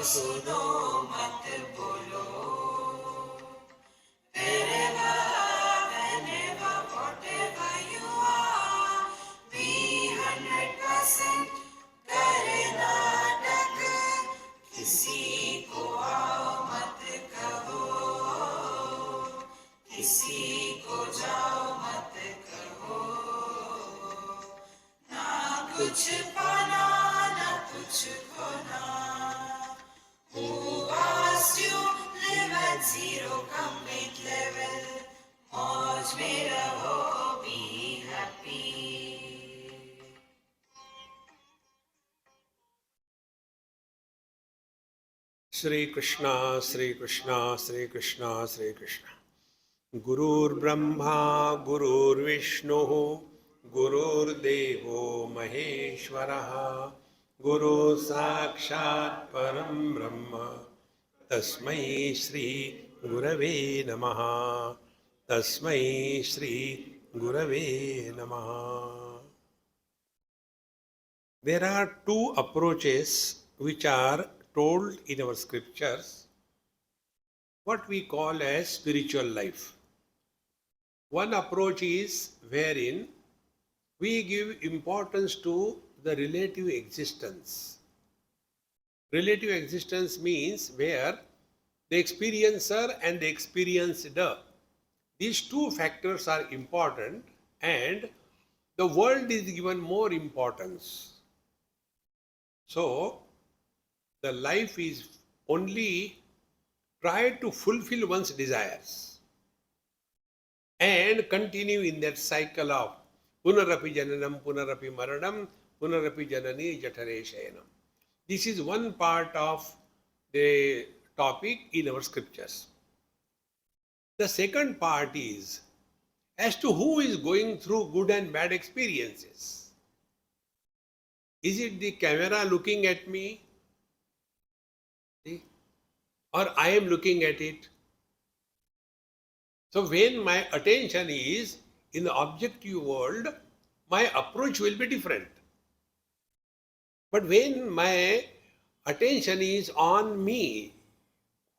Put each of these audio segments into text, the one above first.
सुनो मत बोलो. Wherever, whenever, whatever you are, be 100% Karnataka. किसी को आओ मत कहो, किसी को जाओ मत कहो. ना कुछ पाना ना कुछ खोना. Who asked you live at zero complete level? मौज में रहो, be happy. Shri Krishna, Shri Krishna, Shri Krishna, Shri Krishna. Gurur Brahma, Gurur Vishnu, Gurur Devo Maheshwaraha, Guru Sakshat Param Brahma, Tasmai Shri Gurave Namaha, Tasmai Shri Gurave Namaha. There are two approaches which are told in our scriptures, what we call as spiritual life. One approach is wherein we give importance to the relative existence. Relative existence means where the experiencer and the experienced, these two factors are important and the world is given more importance. So, the life is only try to fulfill one's desires and continue in that cycle of punarapi jananam, punarapi maranam, punarapi janani jatare shayanam. This is one part of the topic in our scriptures. The second part is as to who is going through good and bad experiences. Is it the camera looking at me? Or I am looking at it? So when my attention is in the objective world, my approach will be different. But when my attention is on me,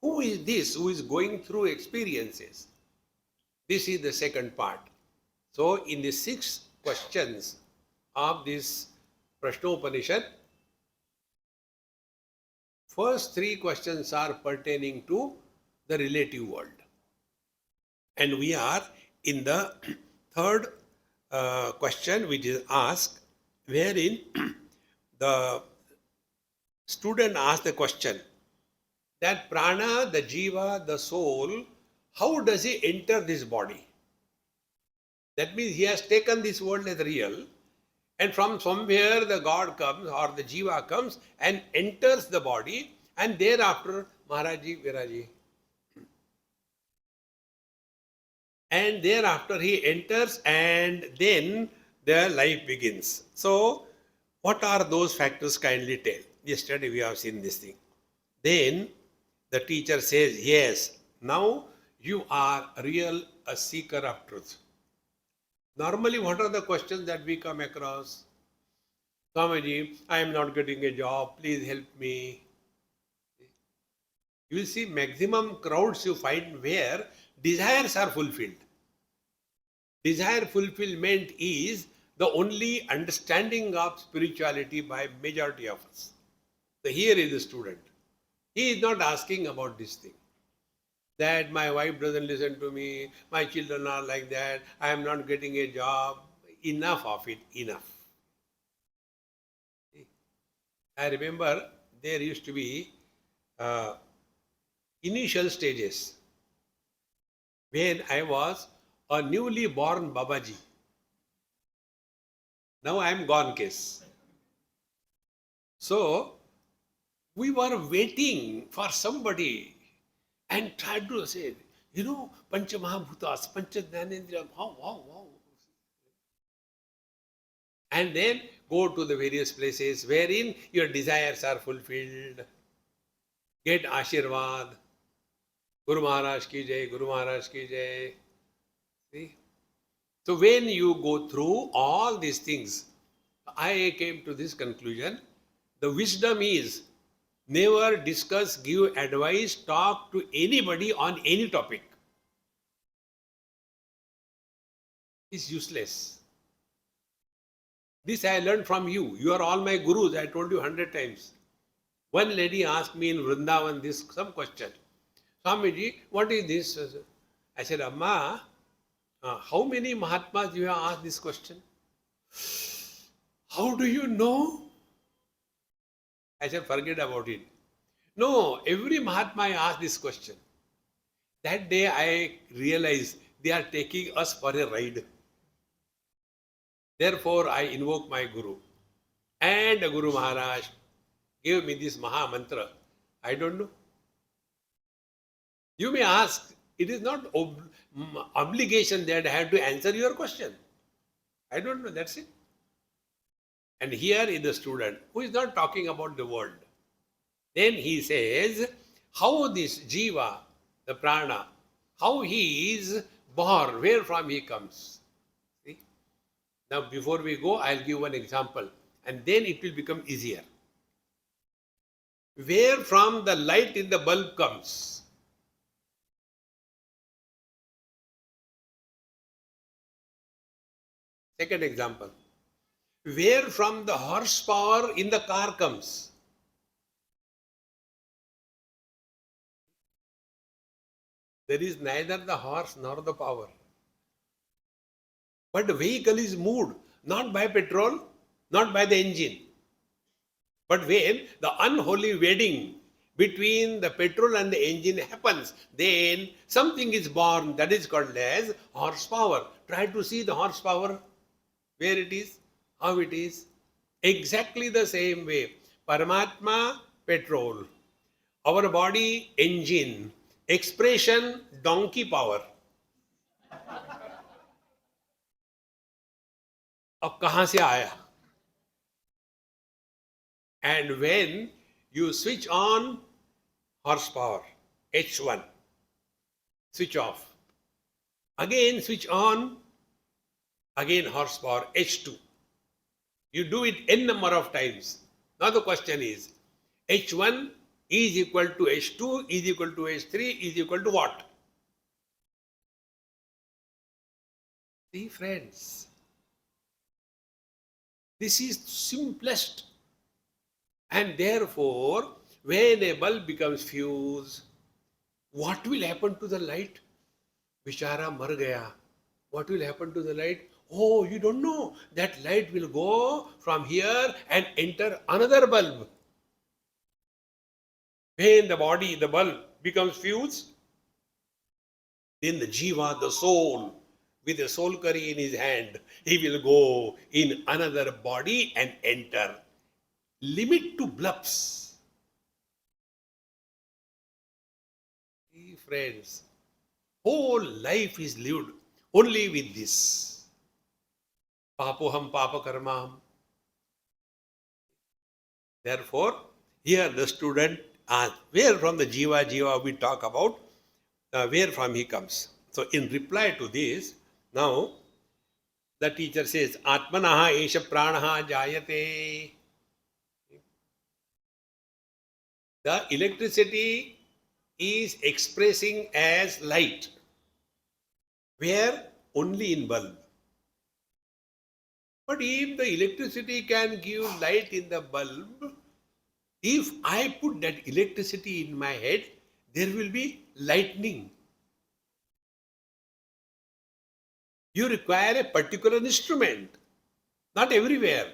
who is this who is going through experiences? This is the second part. So in the 6 questions of this Prashnopanishad, first 3 questions are pertaining to the relative world. And we are in the third question which is asked, wherein the student asked the question that prana, the jiva, the soul, how does he enter this body? That means he has taken this world as real, and from somewhere the God comes or the jiva comes and enters the body, and thereafter Maharaji Viraji. And thereafter he enters and then the life begins. So what are those factors? Kindly tell. Yesterday we have seen this thing. Then the teacher says, yes, now you are real a seeker of truth. Normally, what are the questions that we come across? Swamiji, I am not getting a job, please help me. You will see maximum crowds you find where desires are fulfilled. Desire fulfillment is the only understanding of spirituality by majority of us. So here is the student. He is not asking about this thing. That my wife doesn't listen to me, my children are like that, I am not getting a job. Enough of it, enough. I remember there used to be initial stages when I was a newly born Babaji. Now I am gone case. So we were waiting for somebody and tried to say, Pancha Mahabhutas, Pancha Jnanendriya, wow. And then go to the various places wherein your desires are fulfilled. Get Ashirvad. Guru Maharaj ki jai, Guru Maharaj ki jai. See? So when you go through all these things, I came to this conclusion. The wisdom is Never discuss, give advice, talk to anybody on any topic. It's useless. This I learned from you. You are all my gurus. I told you 100 times. One lady asked me in Vrindavan this some question. Swamiji, what is this? I said, Amma, how many Mahatmas you have asked this question? How do you know? I said, forget about it. No, every Mahatma I asked this question. That day I realized they are taking us for a ride. Therefore, I invoke my Guru. And Guru Maharaj gave me this Maha Mantra. I don't know. You may ask, it is not obligation that I have to answer your question. I don't know, that's it. And here is the student who is not talking about the world. Then he says, how this jiva, the prana, how he is born, where from he comes. See? Now before we go, I'll give one example and then it will become easier. Where from the light in the bulb comes? Second example. Where from the horsepower in the car comes? There is neither the horse nor the power. But the vehicle is moved not by petrol, not by the engine. But when the unholy wedding between the petrol and the engine happens, then something is born that is called as horsepower. Try to see the horsepower, where it is, how it is. Exactly the same way. Paramatma, petrol. Our body, engine. Expression, donkey power. अब कहाँ से आया? And when you switch on horsepower, H1, switch off. Again switch on, again horsepower, H2. You do it n number of times. Now the question is, H1 is equal to H2 is equal to H3 is equal to what? See friends, this is simplest. And therefore, when a bulb becomes fused, what will happen to the light? Bichara mar gaya. What will happen to the light? Oh, you don't know. That light will go from here and enter another bulb. When the body, the bulb becomes fused, then the jiva, the soul, with a soul curry in his hand, he will go in another body and enter. Limit to bluffs. See, friends, whole life is lived only with this. Papoham papa karmaham. Therefore, here the student asks, where from the jiva we talk about, where from he comes. So in reply to this, now the teacher says, Atmanaha esha pranaha jayate. The electricity is expressing as light. Where? Only in bulb. But if the electricity can give light in the bulb, if I put that electricity in my head, there will be lightning. You require a particular instrument, not everywhere.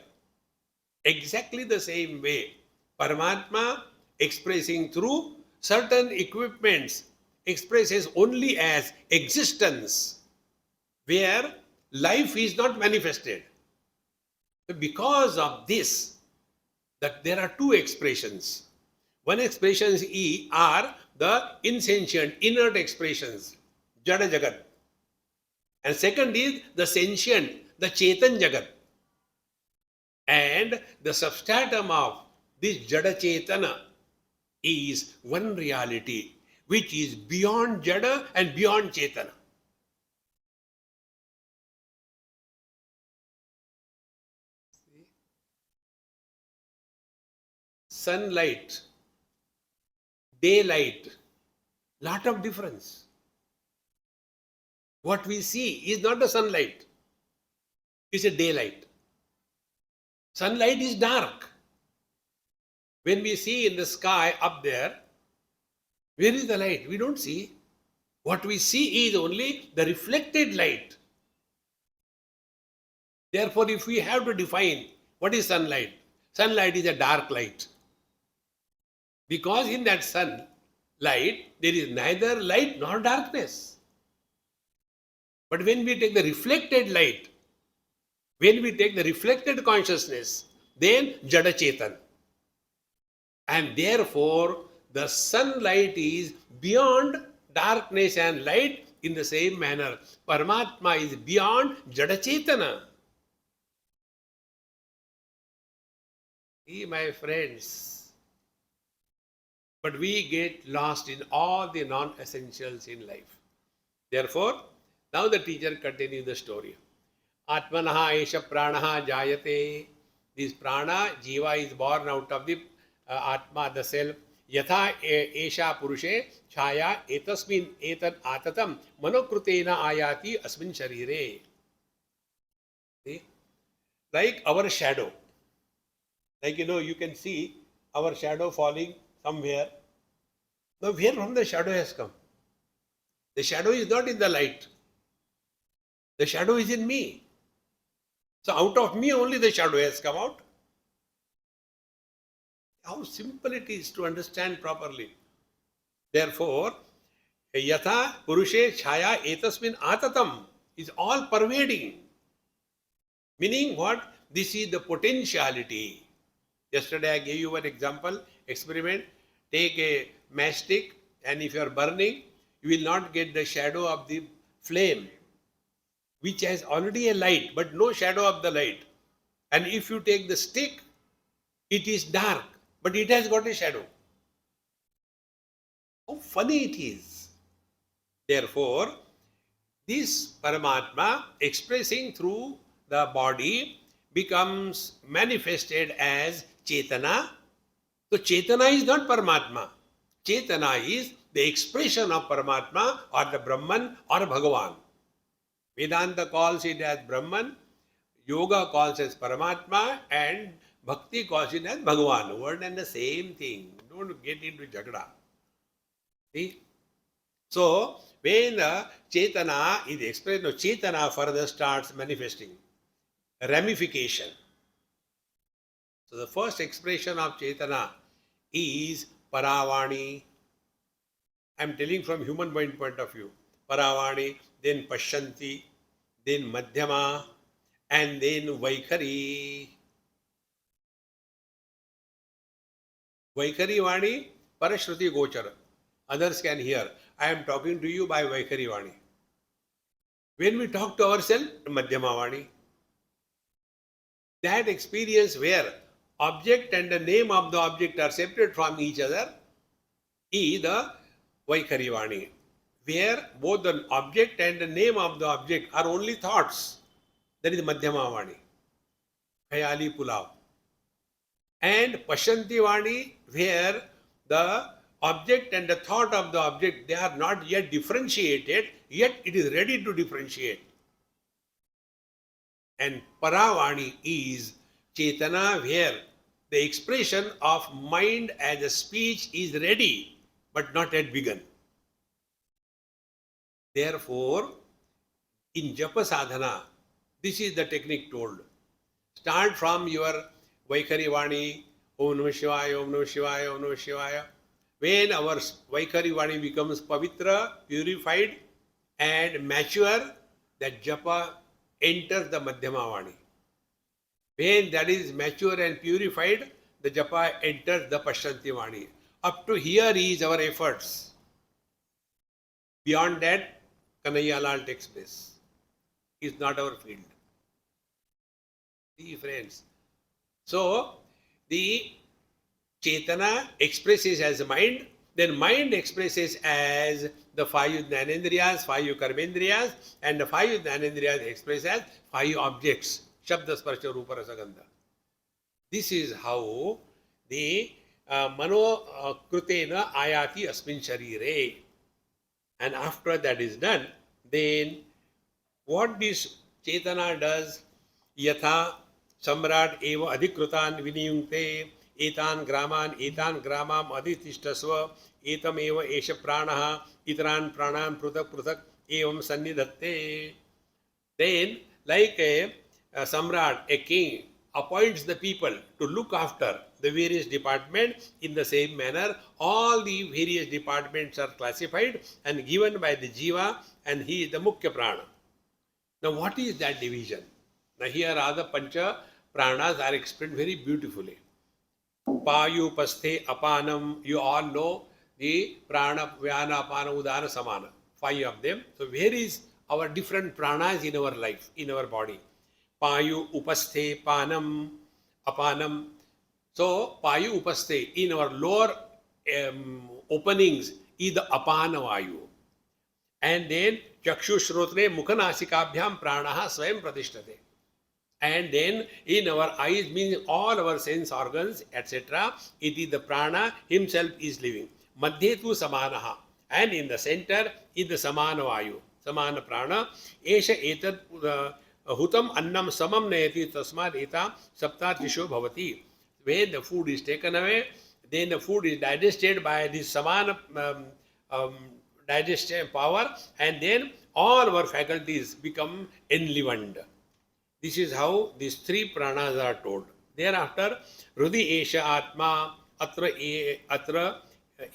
Exactly the same way, Paramatma expressing through certain equipments expresses only as existence, where life is not manifested. Because of this, that there are two expressions. One expressions are the insentient, inert expressions, Jada Jagat. And second is the sentient, the Chetan Jagat. And the substratum of this Jada Chetana is one reality which is beyond Jada and beyond Chetana. Sunlight daylight, lot of difference. What we see is not the sunlight, it's a daylight. Sunlight is dark. When we see in the sky up there, where is the light? We don't see. What we see is only the reflected light. Therefore, if we have to define what is sunlight, sunlight is a dark light. Because in that sunlight, there is neither light nor darkness. But when we take the reflected light, when we take the reflected consciousness, then Jada Chetan. And therefore, the sunlight is beyond darkness and light in the same manner. Paramatma is beyond Jada Chetana. See, my friends, but we get lost in all the non-essentials in life. Therefore, now the teacher continues the story. Atmanaha esha pranaha jayate. This prana, jiva, is born out of the Atma, the self. Yatha esha purushe chaya etasmin etan atatam manokrutena ayati asmin sharire. See? Like our shadow. Like, you can see our shadow falling somewhere. Now, where from the shadow has come? The shadow is not in the light. The shadow is in me. So, out of me only the shadow has come out. How simple it is to understand properly. Therefore, yatha purushe chaya etasmin atatam is all pervading. Meaning what? This is the potentiality. Yesterday I gave you an example, experiment. Take a matchstick, and if you are burning, you will not get the shadow of the flame, which has already a light, but no shadow of the light. And if you take the stick, it is dark, but it has got a shadow. How funny it is. Therefore, this Paramatma expressing through the body becomes manifested as Chetana. So Chetana is not Paramatma. Chetana is the expression of Paramatma or the Brahman or Bhagavan. Vedanta calls it as Brahman, Yoga calls it as Paramatma, and Bhakti calls it as Bhagavan. Word and the same thing. Don't get into Jagada. See? So, when the Chetana is expressed, no, Chetana further starts manifesting. Ramification. So, the first expression of Chetana is Paravani. I am telling from human mind point of view. Paravani, then Pashyanti, then Madhyama, and then Vaikhari. Vaikhari Vani, Parashruti Gochara. Others can hear. I am talking to you by Vaikhari Vani. When we talk to ourselves, Madhyama Vani. That experience where object and the name of the object are separate from each other is the Vaikhari Vani, where both the object and the name of the object are only thoughts. That is Madhyama Vani, Khayali Pulav. And Pashyanti Vani, where the object and the thought of the object, they are not yet differentiated, yet it is ready to differentiate. And Paravani is Chetana, where the expression of mind as a speech is ready, but not yet begun. Therefore, in Japa Sadhana, this is the technique told. Start from your Vaikhari Vani, Om Namah Shivaya, Om Namah Shivaya, Om Namah Shivaya. When our Vaikhari Vani becomes pavitra, purified and mature, that Japa enters the Madhyama Vani. When that is mature and purified, the Japa enters the Pashyanti Vani. Up to here is our efforts. Beyond that, Kanhaiya Lal takes place. It's not our field. See, friends. So, the Chetana expresses as mind, then mind expresses as the five Jnanendriyas, five Karmendriyas, and the five Jnanendriyas express as five objects, Shabda, Sparsha, Rupa, Rasa, Gandha. This is how the mano krutena ayati asmin sharire. And after that is done, then what this Chetana does, yatha samrat eva adhikrutan viniyunkte etan gramam adhitishtasva etam eva esha pranaha itran pranam pruthak pruthak evam sannidhatte. Then, like a samrat, a king appoints the people to look after the various departments, in the same manner all the various departments are classified and given by the jiva, and he is the mukhya prana. Now, what is that division? Now, here are the pancha pranas are explained very beautifully. Payu, Pasthe, Apanam, you all know the prana, vyana, apana, udana, samana. 5 of them. So, where is our different pranas in our life, in our body? Payu, Upasthe, Panam, Apanam. So, Payu, Upasthe, in our lower openings is the Apana Vayu. And then Chakshu Shrotre Mukhanashikabhyam Pranaha Swayam Pratishtate. And then in our eyes, means all our sense organs, etc., it is the prana himself is living. Madhye tu samanaha. And in the center is the samana vayu, samana prana. Esha etat hutam annam samam nayati tasmad eta saptatrisho bhavati. When the food is taken away, then the food is digested by this samana digestion power, and then all our faculties become enlivened. This is how these 3 pranas are told. Thereafter, Rudi Esha Atma Atra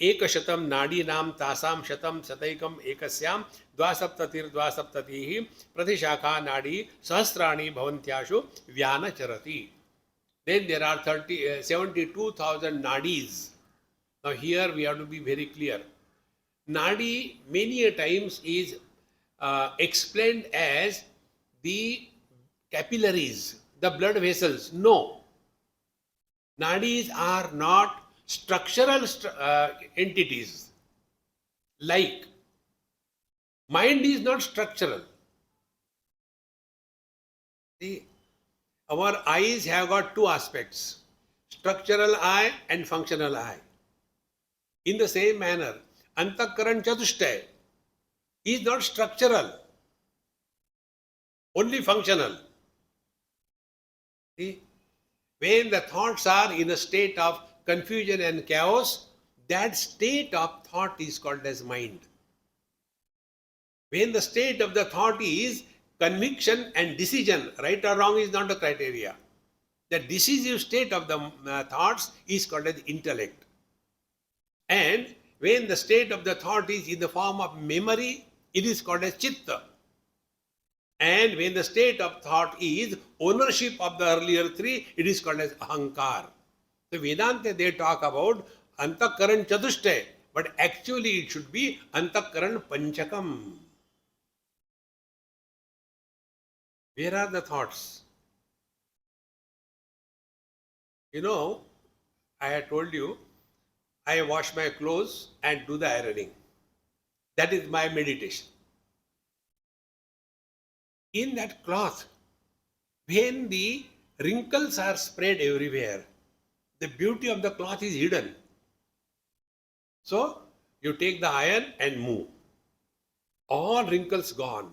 Ekashatam Nadi Nam Tasam Shatam Sataikam Ekasyam Dvasaptatir Dvasaptatihi Pratishakha Nadi Sahasrani Bhavantyashu Vyana Charati. Then there are 72,000 nadis. Now here we have to be very clear. Nadi many a times is explained as the capillaries, the blood vessels. No. Nadis are not structural entities. Like, mind is not structural. See, our eyes have got 2 aspects, structural eye and functional eye. In the same manner, Antakaran Chatushtay is not structural, only functional. See, when the thoughts are in a state of confusion and chaos, that state of thought is called as mind. When the state of the thought is conviction and decision, right or wrong is not the criteria. The decisive state of the thoughts is called as intellect. And when the state of the thought is in the form of memory, it is called as chitta. And when the state of thought is ownership of the earlier 3, it is called as ahankar. So Vedanta, they talk about antakaran chatushtay, but actually it should be antakaran panchakam. Where are the thoughts? You know, I had told you, I wash my clothes and do the ironing. That is my meditation. In that cloth, when the wrinkles are spread everywhere, the beauty of the cloth is hidden. So, you take the iron and move. All wrinkles gone.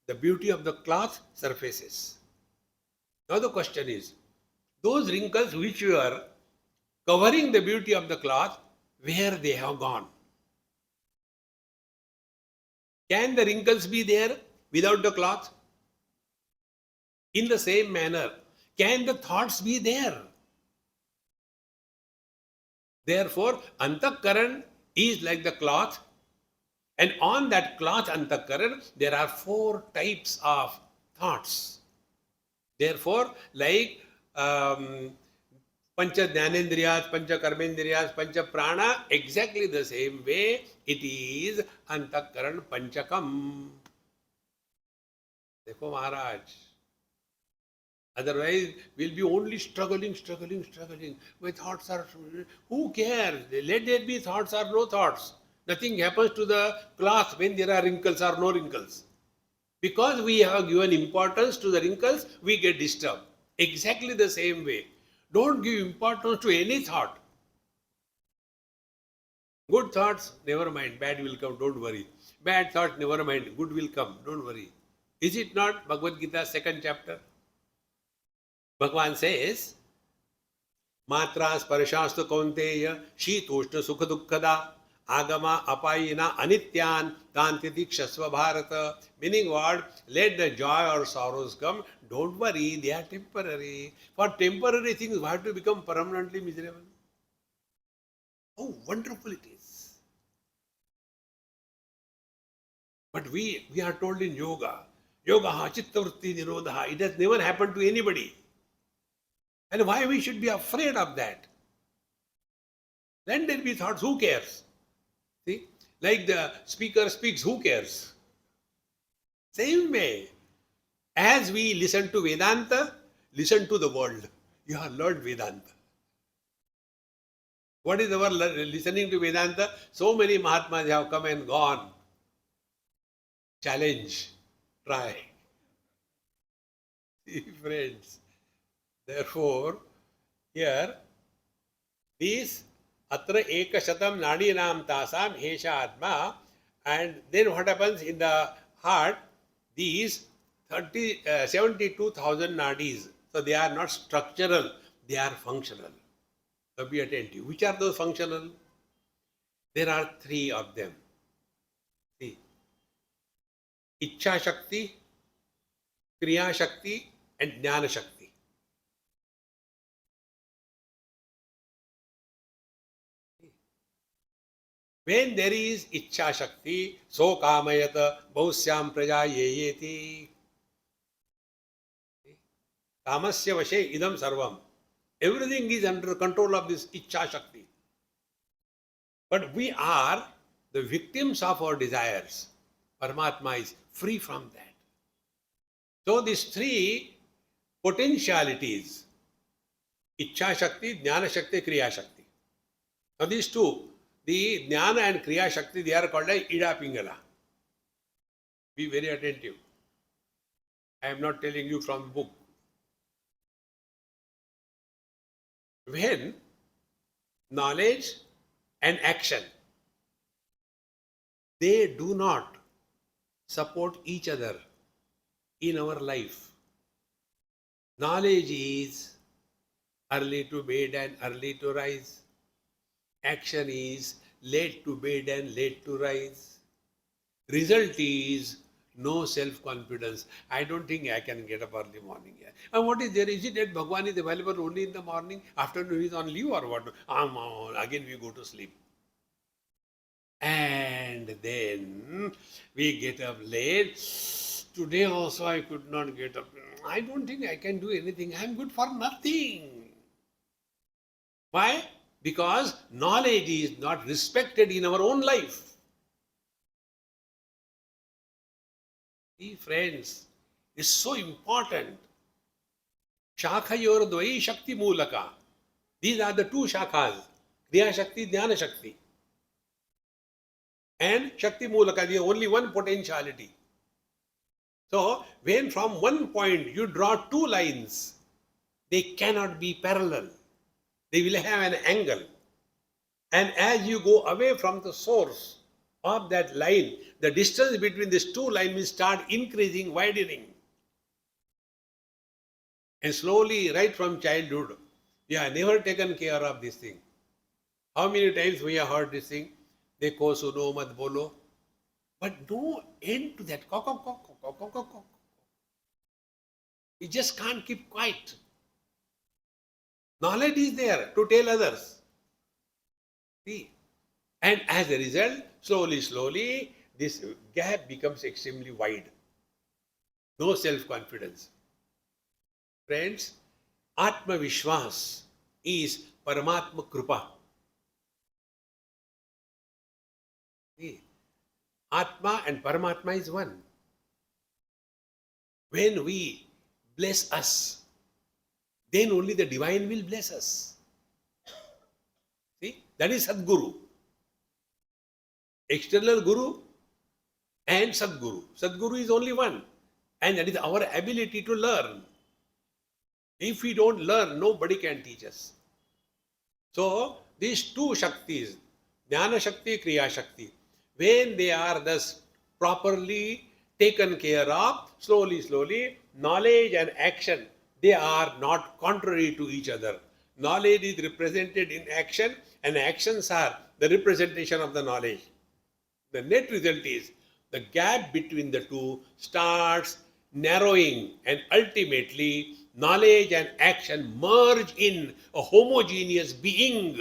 The beauty of the cloth surfaces. Now the question is, those wrinkles which were covering the beauty of the cloth, where they have gone? Can the wrinkles be there without the cloth? In the same manner, can the thoughts be there? Therefore, antakaran is like the cloth, and on that cloth antakaran, there are 4 types of thoughts. Therefore, like Pancha Jnanendriyas, Pancha Karmendriyas, Pancha Prana, exactly the same way it is antakaran panchakam. Dekho Maharaj. Otherwise, we'll be only struggling. My thoughts are, who cares? Let there be thoughts or no thoughts. Nothing happens to the cloth when there are wrinkles or no wrinkles. Because we have given importance to the wrinkles, we get disturbed. Exactly the same way. Don't give importance to any thought. Good thoughts, never mind, bad will come, don't worry. Bad thoughts, never mind, good will come, don't worry. Is it not Bhagavad Gita, second chapter? Bhagavan says, Matra sparashastu kaunteya shitoshna sukha dukkhada agama apayina anityan tantiti kshasva bharata. Meaning what? Let the joy or sorrows come. Don't worry, they are temporary. For temporary things, why have to become permanently miserable? How wonderful it is. But we are told in yoga, yoga chitta vritti nirodha. It has never happened to anybody. And why we should be afraid of that? Then there be thoughts, who cares? See, like the speaker speaks, who cares? Same way, as we listen to Vedanta, listen to the world. You have learned Vedanta. What is our listening to Vedanta? So many Mahatmas have come and gone. Challenge, try. See, friends. Therefore, here, these atra ekashatam nadinam tasam hesha atma, and then what happens in the heart? These 72,000 nadis. So they are not structural, they are functional. So be attentive. Which are those functional? There are three of them. See, Ichha Shakti, Kriya Shakti, and Jnana Shakti. When there is Ichha Shakti, so kamayata bausyam praja yeyeti. Kamasya vashe idam sarvam. Everything is under control of this Ichha Shakti. But we are the victims of our desires. Paramatma is free from that. So these three potentialities, Ichha Shakti, Jnana Shakti, Kriya Shakti. Now these two, the Jnana and Kriya Shakti, they are called as Ida Pingala. Be very attentive. I am not telling you from the book. When knowledge and action, they do not support each other in our life. Knowledge is early to bed and early to rise. Action is late to bed and late to rise. Result is no self-confidence. I don't think I can get up early morning. And what is there? Is it that Bhagwan is available only in the morning? Afternoon he is on leave or what? Again we go to sleep. And then we get up late. Today also I could not get up. I don't think I can do anything. I am good for nothing. Why? Because knowledge is not respected in our own life. See, friends, it's so important. Shakhayor dvai shakti mulaka. These are the two shakhas. Kriya Shakti, Jnana Shakti. And Shakti Mulaka, there is only one potentiality. So, when from one point you draw two lines, they cannot be parallel. They will have an angle. And as you go away from the source of that line, the distance between these two lines will start increasing, widening. And slowly, right from childhood, we have never taken care of this thing. How many times we have heard this thing? Dekho suno mat bolo. But no end to that. You just can't keep quiet. Knowledge is there to tell others. See? And as a result, slowly, this gap becomes extremely wide. No self-confidence. Friends, Atma Vishwas is Paramatma Krupa. See? Atma and Paramatma is one. When we bless us, then only the divine will bless us. See, that is Sadguru. External Guru and Sadguru. Sadguru is only one, and that is our ability to learn. If we don't learn, nobody can teach us. So, these two Shaktis, Jnana Shakti, Kriya Shakti. When they are thus properly taken care of, slowly, slowly, knowledge and action, they are not contrary to each other. Knowledge is represented in action, and actions are the representation of the knowledge. The net result is the gap between the two starts narrowing, and ultimately knowledge and action merge in a homogeneous being.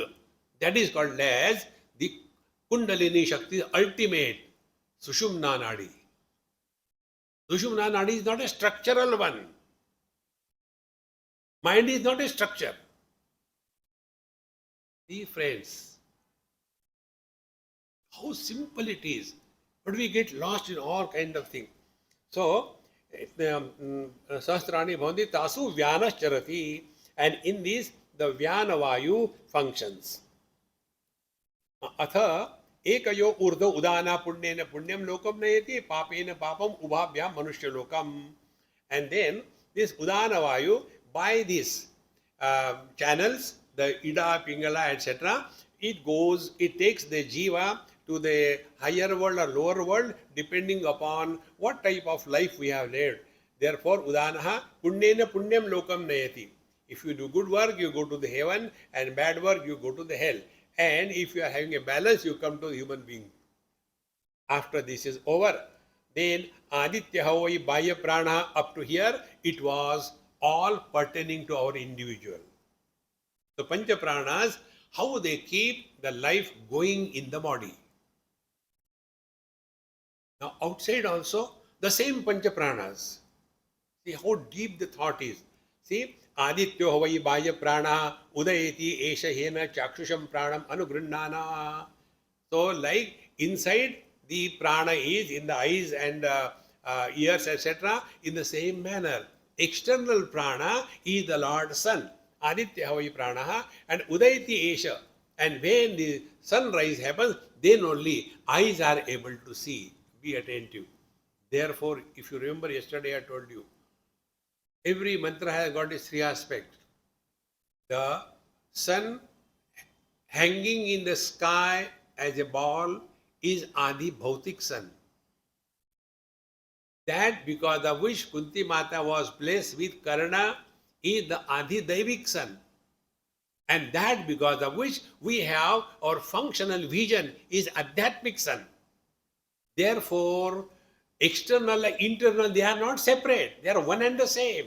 That is called as the Kundalini Shakti, the ultimate Sushumna Nadi. Sushumna Nadi is not a structural one. Mind is not a structure. See, friends, how simple it is, but we get lost in all kind of things. So, Sahasrani Bhavanti Tasu Vyanas Charati, and in this the Vyana Vayu functions. Atha Ekayo Urdo Udana Punyena Punyam Lokam Nayati Papena Papam Ubhabhyam Manushya Lokam. And then this Udana Vayu, by these channels, the Ida, Pingala, etc., it takes the Jiva to the higher world or lower world depending upon what type of life we have led. Therefore, Udanaha Punyena Punyam Lokam Nayati. If you do good work, you go to the heaven, and bad work, you go to the hell. And if you are having a balance, you come to the human being. After this is over, then Aditya Havai Bhaya Prana, up to here, it was all pertaining to our individual. The Pancha Pranas, how they keep the life going in the body. Now outside also, the same Pancha Pranas. See how deep the thought is. See, Adityo Havai Bhaya Prana Udayati Esha Hena Chakshusham Pranam Anugrinnana. So, like inside the prana is in the eyes and ears, etc., in the same manner. External prana is the Lord Sun, Aditya Havai Prana, and Udayati Esha. And when the sunrise happens, then only eyes are able to see. Be attentive. Therefore, if you remember yesterday I told you, every mantra has got its three aspects. The sun hanging in the sky as a ball is Adi Bhautik Sun. That because of which Kunti Mata was blessed with Karna is the Adi Daivik Sun. And that because of which we have our functional vision is Adhyatmic Sun. Therefore, external and internal, they are not separate. They are one and the same.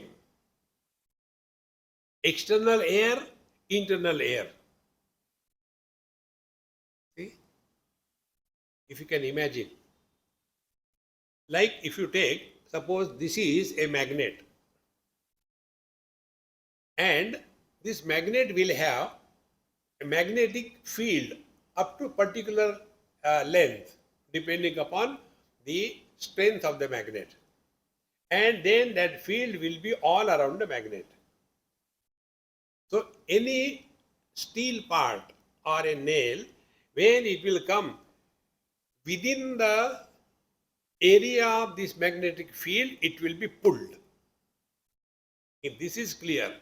External air, internal air. See? If you can imagine. Like if you take, suppose this is a magnet. And this magnet will have a magnetic field up to particular length, depending upon the strength of the magnet. And then that field will be all around the magnet. So any steel part or a nail, when it will come within the area of this magnetic field, it will be pulled. If this is clear,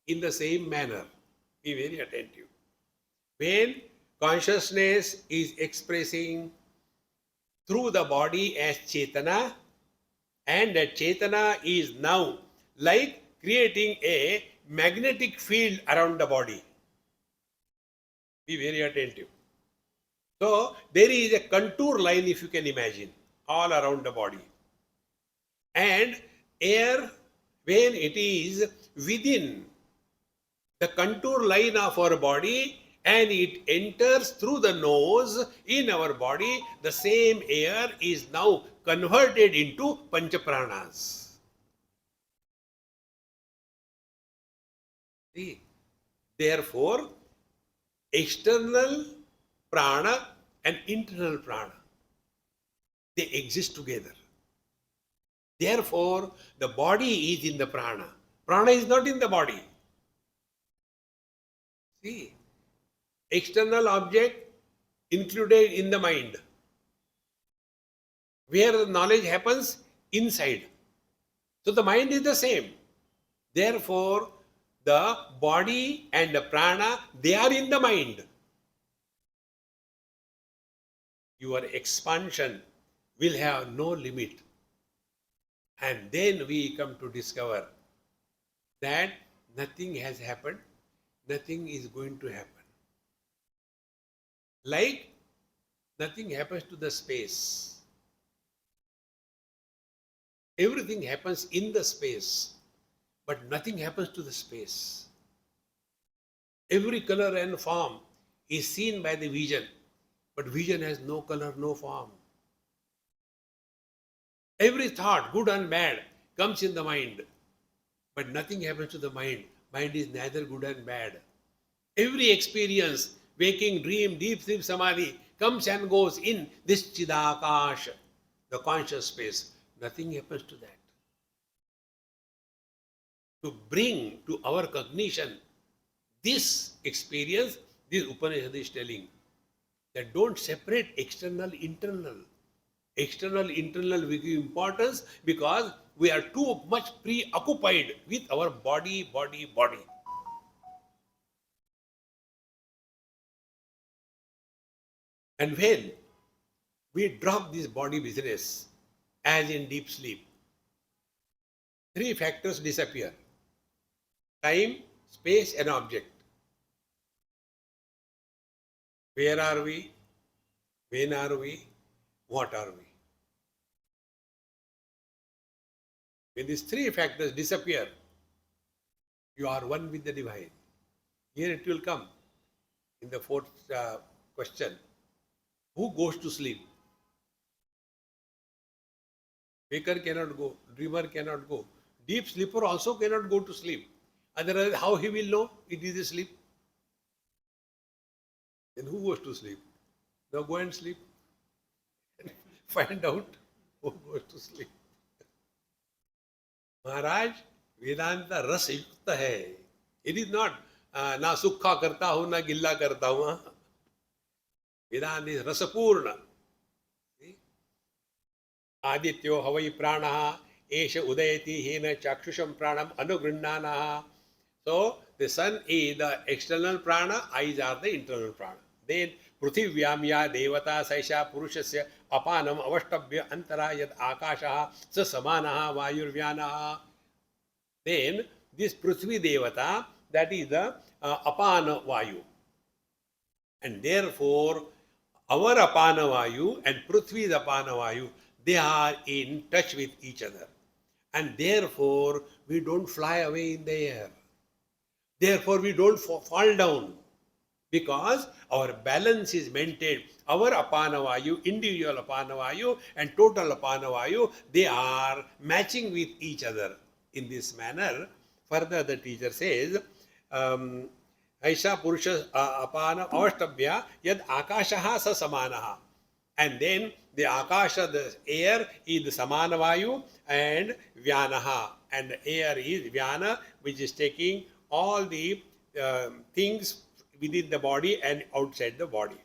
in the same manner, be very attentive. When consciousness is expressing through the body as Chetana, and that Chetana is now like creating a magnetic field around the body. Be very attentive. So, there is a contour line, if you can imagine, all around the body. And air, when it is within the contour line of our body and it enters through the nose in our body, the same air is now converted into Panchapranas. See, therefore, external prana and internal prana, they exist together. Therefore, the body is in the prana. Prana is not in the body. See, external object included in the mind. Where the knowledge happens? Inside. So the mind is the same. Therefore, the body and the prana, they are in the mind. your expansion will have no limit. And then we come to discover that nothing has happened, nothing is going to happen. Like nothing happens to the space. Everything happens in the space, but nothing happens to the space. Every color and form is seen by the vision, but vision has no color, no form. Every thought, good and bad, comes in the mind, but nothing happens to the mind. Mind is neither good and bad. Every experience, waking, dream, deep sleep, samadhi, comes and goes in this chidakash, the conscious space. Nothing happens to that. To bring to our cognition this experience, this Upanishad is telling that don't separate external, internal. External, internal we give importance because we are too much preoccupied with our body. And when we drop this body business, as in deep sleep, three factors disappear: time, space, and object. Where are we? When are we? What are we? When these three factors disappear, you are one with the divine. Here it will come in the fourth question. Who goes to sleep? Waker cannot go, dreamer cannot go. Deep sleeper also cannot go to sleep. Otherwise, how he will know it is a sleep? Then who goes to sleep? Now go and sleep. Find out who goes to sleep. महाराज वेदांत रस युक्त है. It is not ना सुखा करता हूं ना गिल्ला करता हूं. वेदांत is रसपूर्ण. आदित्यो हवै प्राणः एष उदयति हेन चाक्षुषम प्राणम अनुगृह्णानः. So the sun is the external prana, eyes are the internal prana. Then पृथिव्याम या देवता सैषा पुरुषस्य अपानम अवष्टभ्य अंतरा यद आकाशः स समानः वायुर्व्यानः. Then this Prithvi Devata, that is the apana vayu, and therefore our apana vayu and Prithvi's apana vayu, they are in touch with each other, and therefore we don't fly away in the air. Therefore we don't fall down, because our balance is maintained. Our apana vayu, individual apana vayu and total apana vayu, they are matching with each other. In this manner, further the teacher says, Aisha Purusha apana avashtabhya yad akashaha sa samanaha. And then the akasha, the air, is the samana vayu and vyanaha. And the air is vyana, which is taking all the things within the body and outside the body.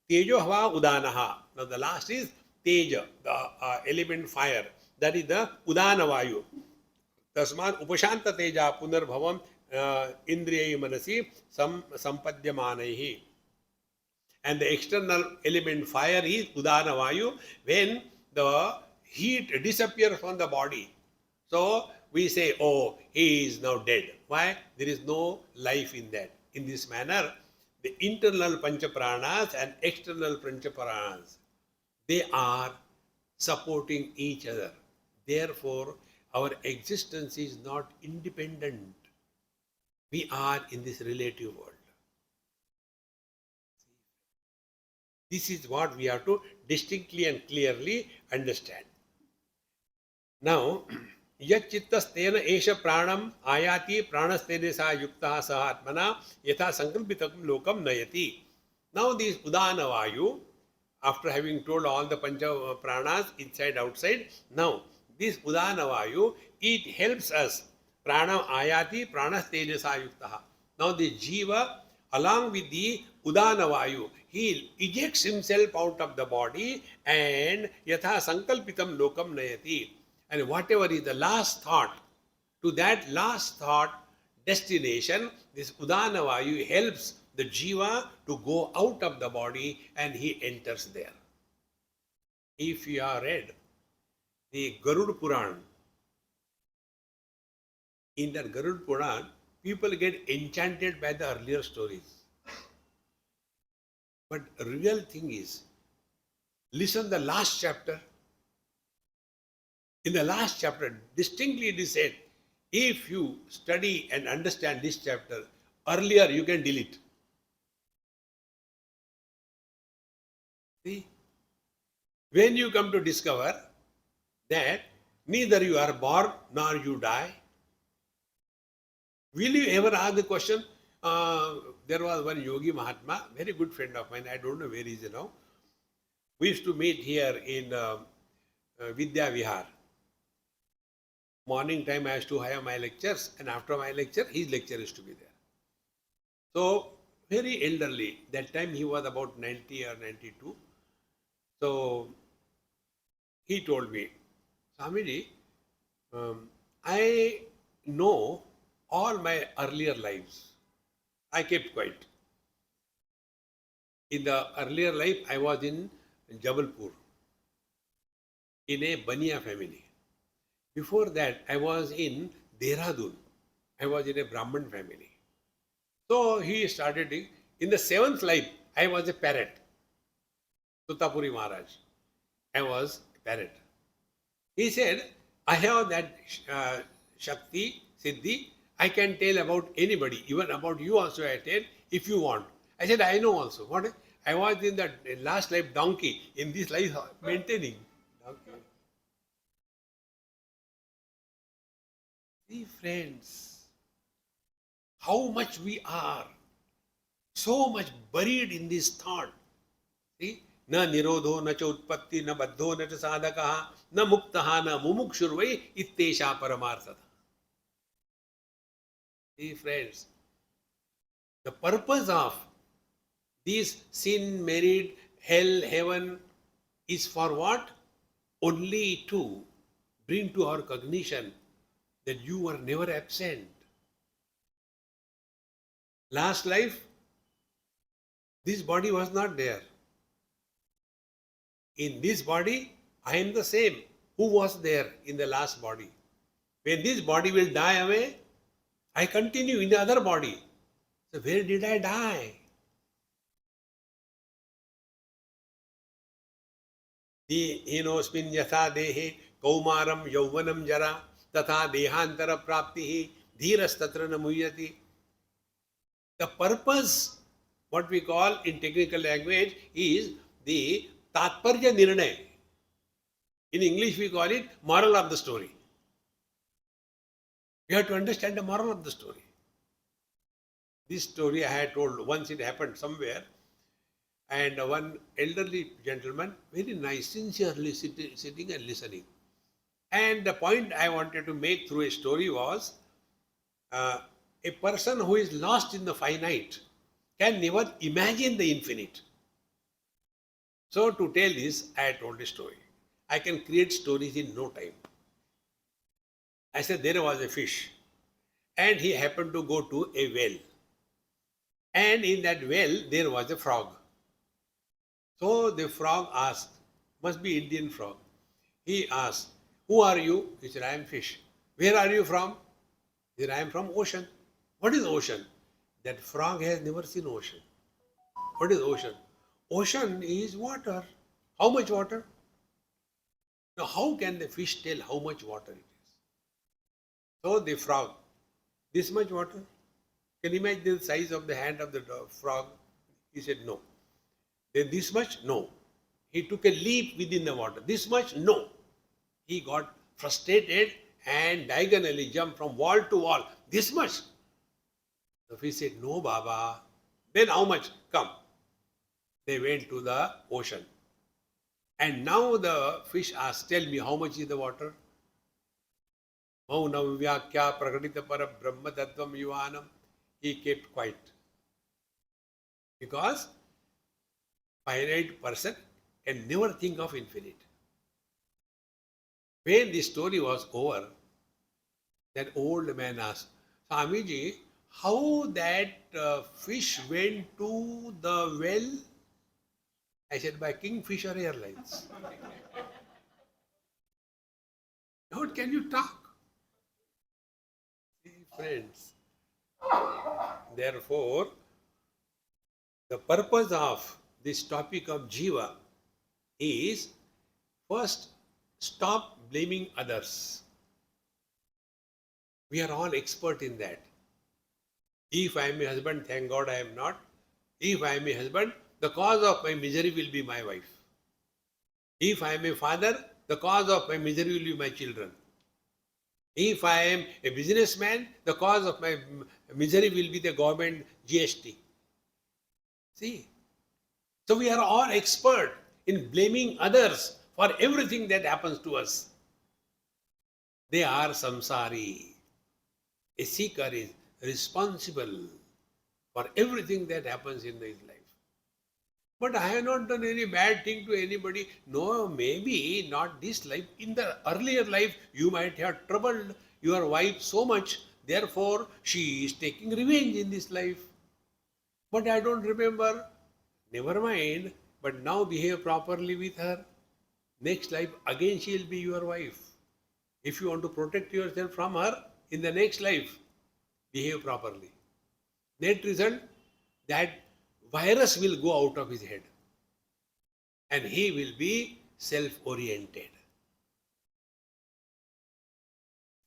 Tejo hava udanaha. Now the last is teja, the element fire. That is the udana vayu. Tasman upashanta teja punarbhavam indriyai manasi sampadyamanaihi. And the external element fire is udana vayu. When the heat disappears from the body, so we say, oh, he is now dead. Why? There is no life in that. In this manner, the internal panchapranas and external panchapranas, they are supporting each other. Therefore, our existence is not independent. We are in this relative world. This is what we have to distinctly and clearly understand. Now, यच्चित्तस्तेन एष प्राणम आयाति प्राणस्तेन सा युक्तः सह आत्मना यथा संकल्पितं लोकम नयति. Now this udana vayu, after having told all the pancha pranas inside outside, now this udana vayu, it helps us. Pranam ayati pranasthena sa yuktah. Now the jiva, along with the udana vayu, he ejects himself out of the body and yatha sankalpitam lokam nayati. And whatever is the last thought, to that last thought destination, this udana vayu helps the jiva to go out of the body and he enters there. If you have read the Garud Puran, in that Garud Puran, people get enchanted by the earlier stories. But real thing is, listen the last chapter. In the last chapter, distinctly it is said, if you study and understand this chapter, earlier you can delete. See? When you come to discover that neither you are born nor you die, will you ever ask the question? There was one Yogi Mahatma, very good friend of mine, I don't know where he is now. We used to meet here in Vidya Vihar. Morning time I used to have my lectures, and after my lecture, his lecture used to be there. So, very elderly. That time he was about 90 or 92. So, he told me, Swamiji, I know all my earlier lives. I kept quiet. In the earlier life, I was in Jabalpur, in a Baniya family. Before that, I was in Dehradun. I was in a Brahman family. So he started, in the seventh life, I was a parrot. Tutapuri Maharaj. I was a parrot. He said, I have that Shakti, Siddhi, I can tell about anybody, even about you also I tell, if you want. I said, I know also. What? I was in the last life donkey, in this life maintaining. Donkey. See, friends, how much we are, so much buried in this thought. See? न निरोधो न च उत्पत्ति न बद्धो न च साधकः न मुक्तः न मुमुक्षुर्वै इत्येषा परमार्थतः. See, friends, the purpose of these sin, merit, hell, heaven is for what? Only to bring to our cognition that you were never absent. Last life, this body was not there. In this body, I am the same. Who was there in the last body? When this body will die away, I continue in the other body. So where did I die? हीनोस्मिन् यथा देहे कौमारम यौवनम जरा तथा देहांतर प्राप्ति धीरस्तत्र न मुह्यति. The purpose, what we call in technical language, is the tatparya nirnay. In English we call it moral of the story. You have to understand the moral of the story. This story I had told once, it happened somewhere, and one elderly gentleman, very nice, sincerely sitting and listening. And the point I wanted to make through a story was, a person who is lost in the finite can never imagine the infinite. So to tell this, I told a story. I can create stories in no time. I said there was a fish, and he happened to go to a well. And in that well, there was a frog. So the frog asked, must be Indian frog. He asked, who are you? He said, I am fish. Where are you from? He said, I am from ocean. What is ocean? That frog has never seen ocean. What is ocean? Ocean is water. How much water? Now, how can the fish tell how much water it is? So the frog, this much water? Can you imagine the size of the hand of the frog? He said, no. Then this much? No. He took a leap within the water. This much? No. He got frustrated and diagonally jumped from wall to wall. This much? The fish said, no, Baba. Then how much? Come. They went to the ocean. And now the fish asked, tell me, how much is the water? Maunam vyakya prakadita para brahma tattvam yuvanam. He kept quiet. Because finite person can never think of infinite. When the story was over, that old man asked, Swamiji, how that fish went to the well? I said, by Kingfisher Airlines. How can you talk? See, friends, therefore, the purpose of this topic of Jiva is first, stop blaming others. We are all expert in that. If I am a husband, thank God I am not. If I am a husband, the cause of my misery will be my wife. If I am a father, the cause of my misery will be my children. If I am a businessman, the cause of my misery will be the government GST. See? So we are all expert in blaming others for everything that happens to us. They are samsari. A seeker is responsible for everything that happens in his life. But I have not done any bad thing to anybody. No, maybe not this life. In the earlier life, you might have troubled your wife so much, therefore she is taking revenge in this life. But I don't remember. Never mind, but now behave properly with her. Next life, again she will be your wife. If you want to protect yourself from her, in the next life, behave properly. Net result, that virus will go out of his head and he will be self-oriented.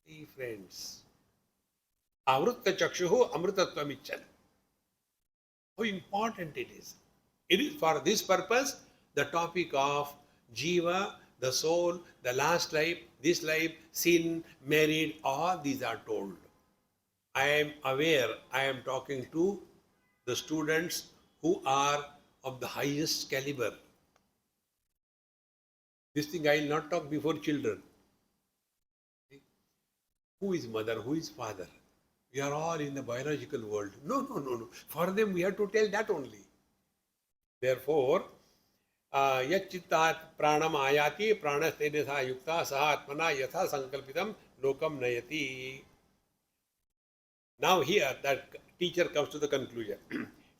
See, friends, avritta chakshuhu amritatvam icchan. How important it is. It is for this purpose, the topic of Jiva, the soul, the last life, this life, sin, married, all these are told. I am aware, I am talking to the students who are of the highest caliber. This thing I will not talk before children. Who is mother? Who is father? We are all in the biological world. No. For them, we have to tell that only. Therefore, yachittat pranam ayati pranastedesa yukta saha atmana yatha sankalpitam lokam nayati. Now here, that teacher comes to the conclusion.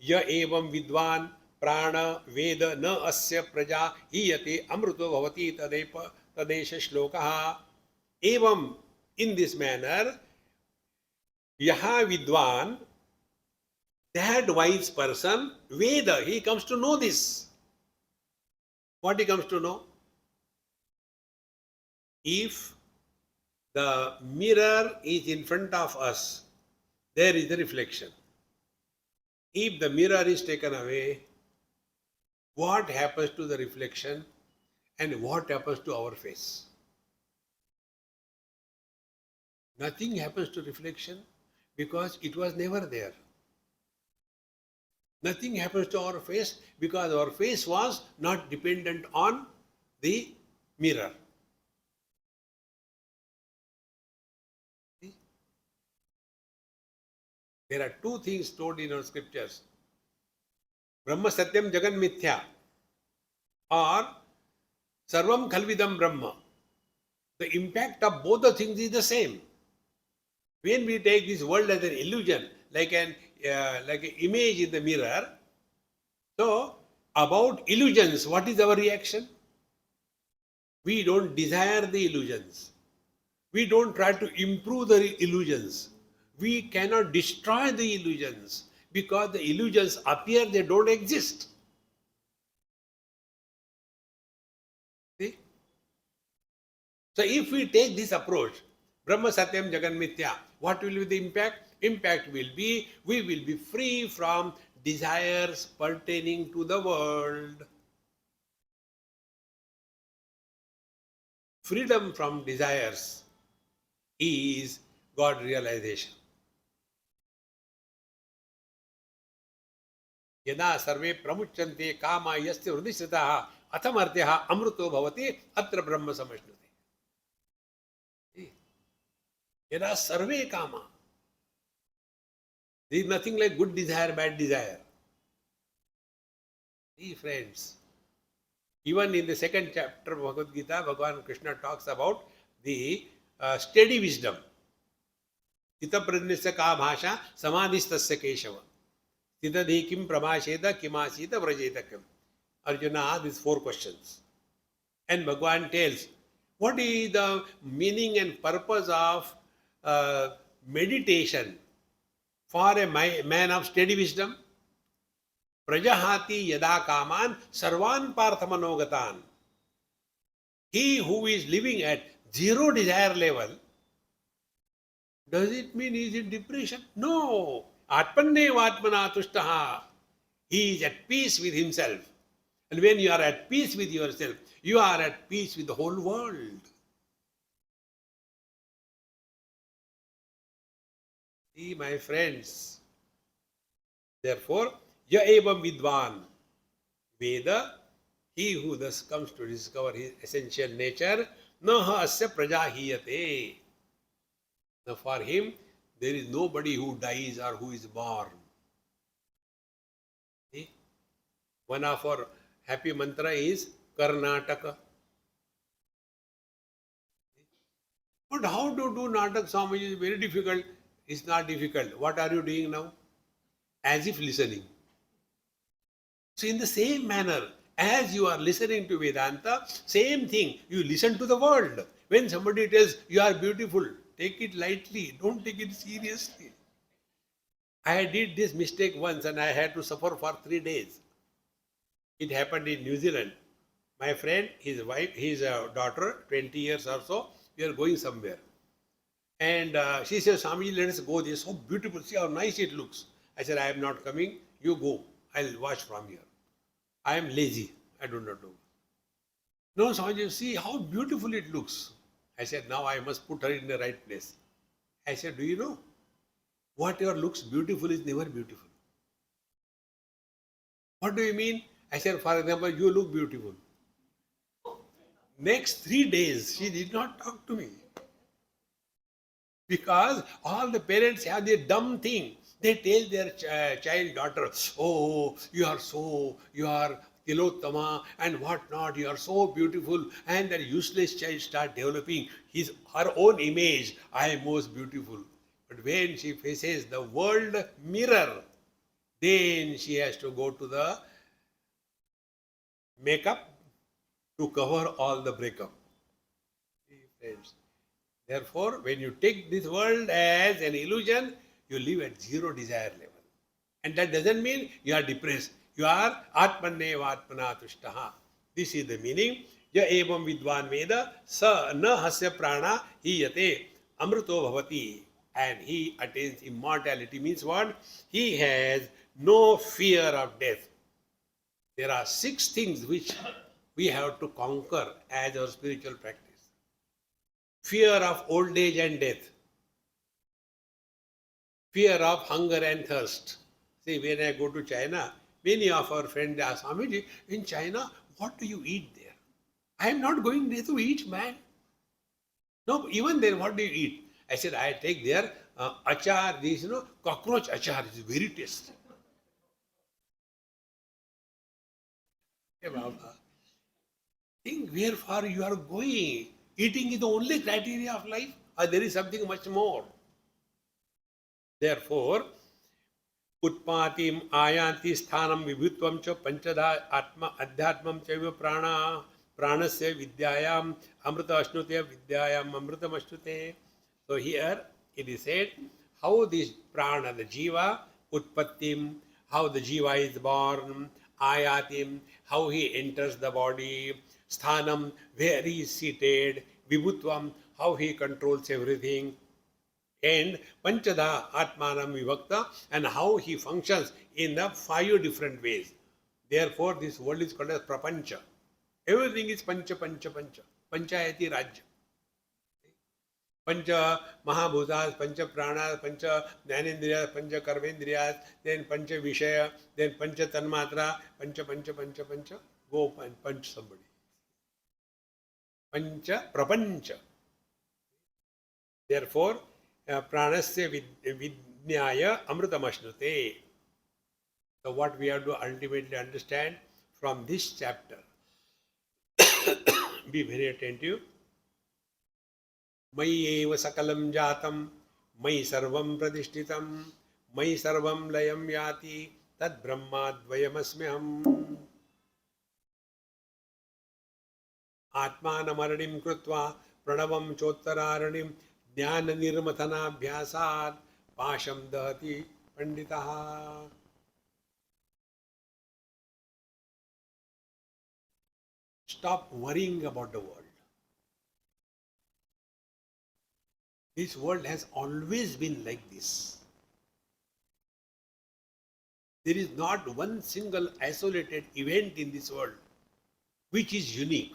Ya evam vidvan prana veda na asya praja hiyate amruto bhavati tadesha shlokaha. Evam, in this manner, yaha vidvan, that wise person, Veda, he comes to know this. What he comes to know? If the mirror is in front of us, there is the reflection. If the mirror is taken away, what happens to the reflection and what happens to our face? Nothing happens to reflection because it was never there. Nothing happens to our face because our face was not dependent on the mirror. See? There are two things told in our scriptures. Brahma Satyam Jagan Mithya or Sarvam Khalvidam Brahma. The impact of both the things is the same. When we take this world as an illusion, like an image in the mirror, so about illusions, what is our reaction? We don't desire the illusions. We don't try to improve the illusions. We cannot destroy the illusions because the illusions appear, they don't exist. See? So if we take this approach, Brahma Satyam Jagan Mithya, what will be the impact? Impact will be, we will be free from desires pertaining to the world. Freedom from desires is God realization. Yada sarve pramuchante kama yasya hridishritaha athamartyaha amruto bhavati atra brahma samashnati. Yada sarve kama. There is nothing like good desire, bad desire. See, friends, even in the second chapter of Bhagavad Gita, Bhagavan Krishna talks about the steady wisdom. Chita pradnisa ka bhasha samadhistasya keshava. Chitadhi kim prabhasheda kimasita vrajeta kim. Arjuna asked these 4 questions. And Bhagavan tells, what is the meaning and purpose of meditation for a man of steady wisdom? Prajahati yada kaman sarvan parthamanogatan. He who is living at zero desire level, does it mean he is in depression? No. Atmanne vatmana tushtaha. He is at peace with himself. And when you are at peace with yourself, you are at peace with the whole world. See, my friends, therefore, ya evam vidvan, Veda, he who thus comes to discover his essential nature, naha asya prajahiyate. Now for him, there is nobody who dies or who is born. See? One of our happy mantra is Karnataka. But how to do Natak, Swami, is very difficult. It's not difficult. What are you doing now? As if listening. So in the same manner, as you are listening to Vedanta, same thing, you listen to the world. When somebody tells you are beautiful, take it lightly, don't take it seriously. I did this mistake once and I had to suffer for 3 days. It happened in New Zealand. My friend, his wife, his daughter, 20 years or so, we are going somewhere. And she says, Swami, let us go. This is so beautiful. See how nice it looks. I said, I am not coming. You go. I'll watch from here. I am lazy. I do not know. No, Swami, see how beautiful it looks. I said, now I must put her in the right place. I said, do you know? Whatever looks beautiful is never beautiful. What do you mean? I said, for example, you look beautiful. Next 3 days, she did not talk to me. Because all the parents have their dumb thing. They tell their child, daughter, oh, you are Tilottama and whatnot, you are so beautiful. And that useless child start developing her own image, I am most beautiful. But when she faces the world mirror, then she has to go to the makeup to cover all the breakup. Friends. Therefore, when you take this world as an illusion, you live at zero desire level. And that doesn't mean you are depressed. You are atmanne vatmana tushtaha. This is the meaning. Ya evam vidvan veda sa na hasya prana hiyate amrito bhavati. And he attains immortality. Means what? He has no fear of death. There are 6 things which we have to conquer as our spiritual practice. Fear of old age and death. Fear of hunger and thirst. See, when I go to China, many of our friends ask, Swamiji, in China, what do you eat there? I am not going there to eat, man. No, even there, what do you eat? I said, I take their achar, this, cockroach achar. It is very tasty. Hey, Baba, think where far you are going. Eating is the only criteria of life, or there is something much more. Therefore, Utpatim ayanti sthanam vibhutvam cha panchada atma adhyatmam chaiva prana pranasya vidyayam amrita ashnute vidyayam amritam ashnute. So here it is said how this prana, the jiva, utpattim, how the jiva is born, ayatim, how he enters the body, sthanam, where he is seated, vibhutvam, how he controls everything, and Panchada Atmanam Vivakta, and how he functions in the 5 different ways. Therefore, this world is called as Prapancha. Everything is Pancha, Pancha, Pancha. Panchayati Rajya. Pancha Mahabhutas, Pancha Pranas, Pancha Jnanendriyas, Pancha Karmendriyas, then Pancha Vishaya, then Pancha Tanmatra, Pancha, Pancha, Pancha, Pancha. Go and punch somebody. Pancha Prapancha. Therefore, pranasya vidnyaya amritamashnute. So what we have to ultimately understand from this chapter, be very attentive. Mayi eva sakalam jatam, mayi sarvam pradishtitam, mayi sarvam layam yati, tad brahma dvayam asmyaham. आत्मानमरणिं कृत्वा प्रणवं चोत्तरारणिं ज्ञाननिर्मथनाभ्यासात् पाशं दहति पंडितः. Stop worrying about the world. This world has always been like this. There is not one single isolated event in this world which is unique.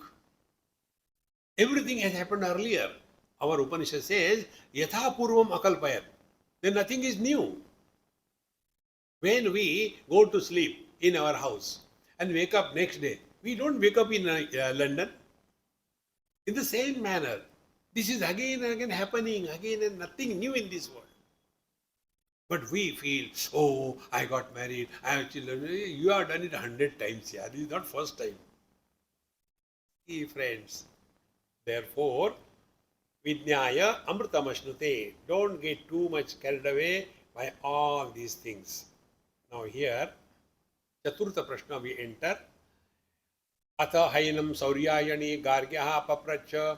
Everything has happened earlier. Our Upanishad says, Yatha Purvam Akalpayat. Then nothing is new. When we go to sleep in our house and wake up next day, we don't wake up in London. In the same manner, this is again and again happening, again and nothing new in this world. But we feel, oh, I got married, I have children. You have done it 100 times, yeah. This is not first time. See, friends. Therefore, Vidnyaya Amritamashnute. Don't get too much carried away by all these things. Now here, Chaturtha Prashna we enter. Atha Hainam Sauryayani Gargyaha Papracha